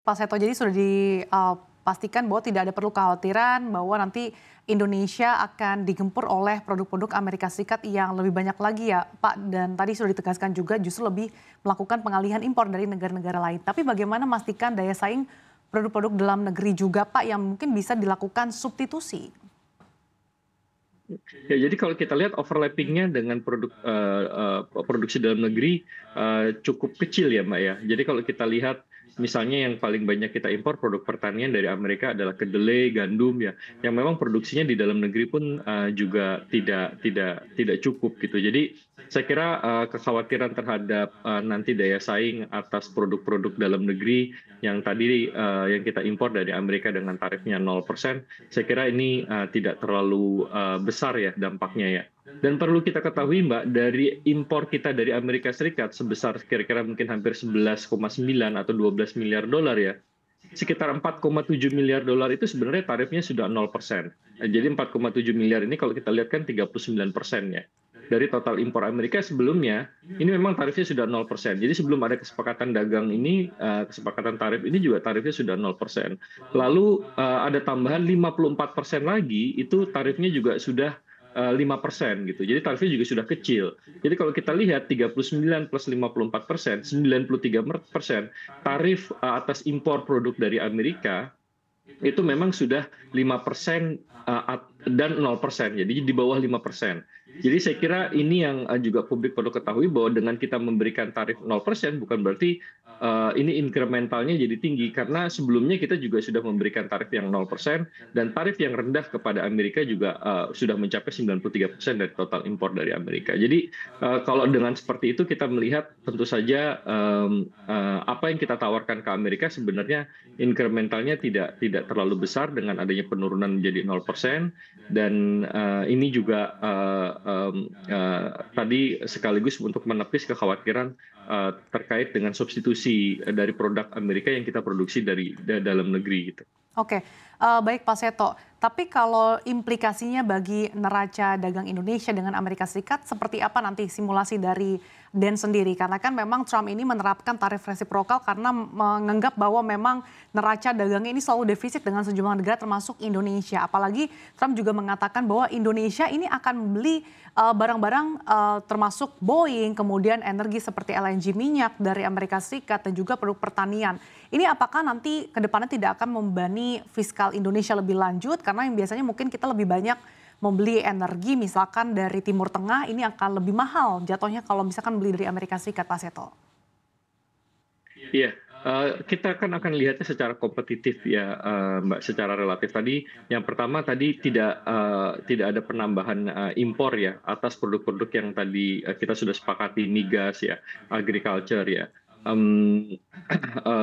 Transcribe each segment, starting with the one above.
Pak Seto, jadi sudah dipastikan bahwa tidak ada perlu kekhawatiran bahwa nanti Indonesia akan digempur oleh produk-produk Amerika Serikat yang lebih banyak lagi ya Pak, dan tadi sudah ditegaskan juga justru lebih melakukan pengalihan impor dari negara-negara lain. Tapi bagaimana memastikan daya saing produk-produk dalam negeri juga Pak yang mungkin bisa dilakukan substitusi? Ya, jadi kalau kita lihat overlappingnya dengan produksi dalam negeri cukup kecil ya, Mbak ya. Jadi kalau kita lihat misalnya yang paling banyak kita impor produk pertanian dari Amerika adalah kedelai, gandum ya, yang memang produksinya di dalam negeri pun juga tidak cukup gitu. Jadi saya kira kekhawatiran terhadap nanti daya saing atas produk-produk dalam negeri yang tadi yang kita impor dari Amerika dengan tarifnya 0%, saya kira ini tidak terlalu besar ya dampaknya ya. Dan perlu kita ketahui Mbak, dari impor kita dari Amerika Serikat sebesar kira-kira mungkin hampir 11,9 atau 12 miliar dolar ya, sekitar 4,7 miliar dolar itu sebenarnya tarifnya sudah 0%. Jadi 4,7 miliar ini kalau kita lihat kan 39% ya. Dari total impor Amerika sebelumnya, ini memang tarifnya sudah 0%. Jadi sebelum ada kesepakatan dagang ini, kesepakatan tarif ini juga tarifnya sudah 0%. Lalu ada tambahan 54% lagi, itu tarifnya juga sudah 5% gitu. Jadi tarifnya juga sudah kecil. Jadi kalau kita lihat 39 plus 54%, 93% tarif atas impor produk dari Amerika itu memang sudah 5% dan 0%, jadi di bawah 5%. Jadi saya kira ini yang juga publik perlu ketahui bahwa dengan kita memberikan tarif 0% bukan berarti ini incrementalnya jadi tinggi, karena sebelumnya kita juga sudah memberikan tarif yang 0% dan tarif yang rendah kepada Amerika juga sudah mencapai 93% dari total impor dari Amerika. Jadi kalau dengan seperti itu kita melihat tentu saja apa yang kita tawarkan ke Amerika sebenarnya incrementalnya tidak terlalu besar dengan adanya penurunan menjadi 0%, dan ini juga tadi sekaligus untuk menepis kekhawatiran terkait dengan substitusi dari produk Amerika yang kita produksi dari dalam negeri gitu. Oke, baik Pak Seto. Tapi kalau implikasinya bagi neraca dagang Indonesia dengan Amerika Serikat seperti apa nanti simulasi dari DEN sendiri? Karena kan memang Trump ini menerapkan tarif resiprokal karena menganggap bahwa memang neraca dagangnya ini selalu defisit dengan sejumlah negara termasuk Indonesia. Apalagi Trump juga mengatakan bahwa Indonesia ini akan membeli barang-barang termasuk Boeing, kemudian energi seperti LNG minyak dari Amerika Serikat dan juga produk pertanian. Ini apakah nanti ke depannya tidak akan membebani fiskal Indonesia lebih lanjut? Karena yang biasanya mungkin kita lebih banyak membeli energi misalkan dari Timur Tengah, ini akan lebih mahal jatuhnya kalau misalkan beli dari Amerika Serikat, Pak Seto. Iya, kita akan lihatnya secara kompetitif ya, Mbak, secara relatif. Tadi yang pertama tadi tidak ada penambahan impor ya atas produk-produk yang tadi kita sudah sepakati, migas ya, agriculture ya.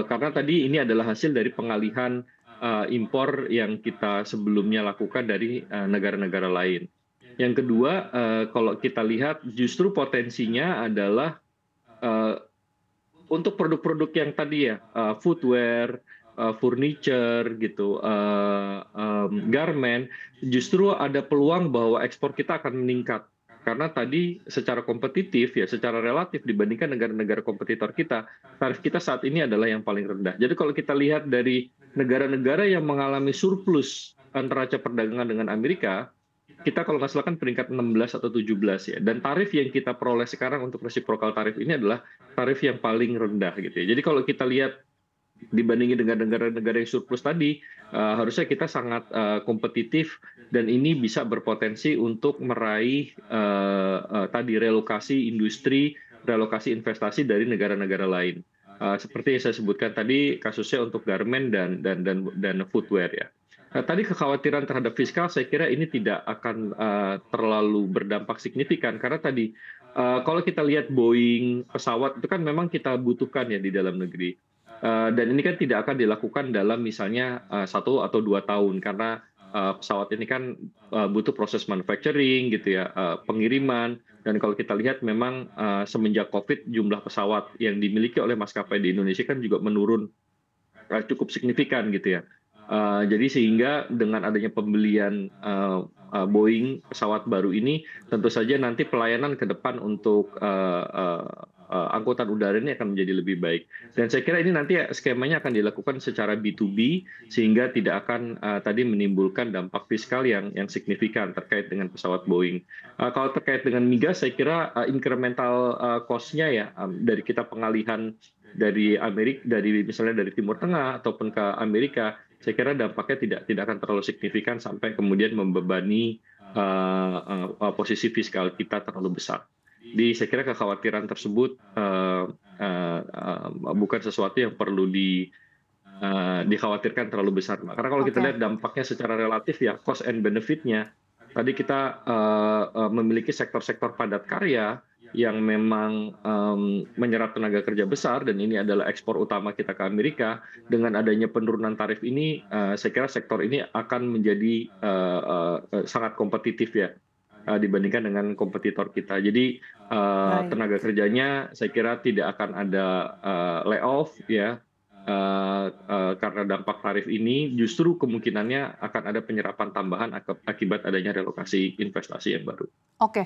Karena tadi ini adalah hasil dari pengalihan impor yang kita sebelumnya lakukan dari negara-negara lain. Yang kedua, kalau kita lihat justru potensinya adalah untuk produk-produk yang tadi ya, footwear, furniture gitu, garment, justru ada peluang bahwa ekspor kita akan meningkat. Karena tadi secara kompetitif ya, secara relatif dibandingkan negara-negara kompetitor kita, tarif kita saat ini adalah yang paling rendah. Jadi kalau kita lihat dari negara-negara yang mengalami surplus neraca perdagangan dengan Amerika, kita kalau nggak salah kan peringkat 16 atau 17 ya. Dan tarif yang kita peroleh sekarang untuk reciprocal tarif ini adalah tarif yang paling rendah gitu ya. Jadi kalau kita lihat dibandingin dengan negara-negara yang surplus tadi, harusnya kita sangat kompetitif dan ini bisa berpotensi untuk meraih tadi relokasi industri, relokasi investasi dari negara-negara lain. Seperti yang saya sebutkan tadi, kasusnya untuk garment dan footwear ya. Tadi kekhawatiran terhadap fiskal, saya kira ini tidak akan terlalu berdampak signifikan karena tadi kalau kita lihat Boeing, pesawat itu kan memang kita butuhkan ya di dalam negeri. Dan ini kan tidak akan dilakukan dalam misalnya 1 atau 2 tahun karena pesawat ini kan butuh proses manufacturing gitu ya, pengiriman. Dan kalau kita lihat memang semenjak COVID jumlah pesawat yang dimiliki oleh maskapai di Indonesia kan juga menurun cukup signifikan gitu ya. Jadi sehingga dengan adanya pembelian Boeing pesawat baru ini, tentu saja nanti pelayanan ke depan untuk angkutan udara ini akan menjadi lebih baik. Dan saya kira ini nanti skemanya akan dilakukan secara B2B sehingga tidak akan tadi menimbulkan dampak fiskal yang signifikan terkait dengan pesawat Boeing. Kalau terkait dengan migas, saya kira incremental cost-nya ya dari kita pengalihan dari Amerika, dari misalnya dari Timur Tengah ataupun ke Amerika, saya kira dampaknya tidak akan terlalu signifikan sampai kemudian membebani posisi fiskal kita terlalu besar. Jadi saya kira kekhawatiran tersebut bukan sesuatu yang perlu dikhawatirkan terlalu besar, Mbak. Karena kalau kita lihat dampaknya secara relatif ya cost and benefit-nya, tadi kita memiliki sektor-sektor padat karya yang memang menyerap tenaga kerja besar, dan ini adalah ekspor utama kita ke Amerika. Dengan adanya penurunan tarif ini, saya kira sektor ini akan menjadi sangat kompetitif ya dibandingkan dengan kompetitor kita. Jadi tenaga kerjanya saya kira tidak akan ada layoff ya. Karena dampak tarif ini, justru kemungkinannya akan ada penyerapan tambahan akibat adanya relokasi investasi yang baru. Oke.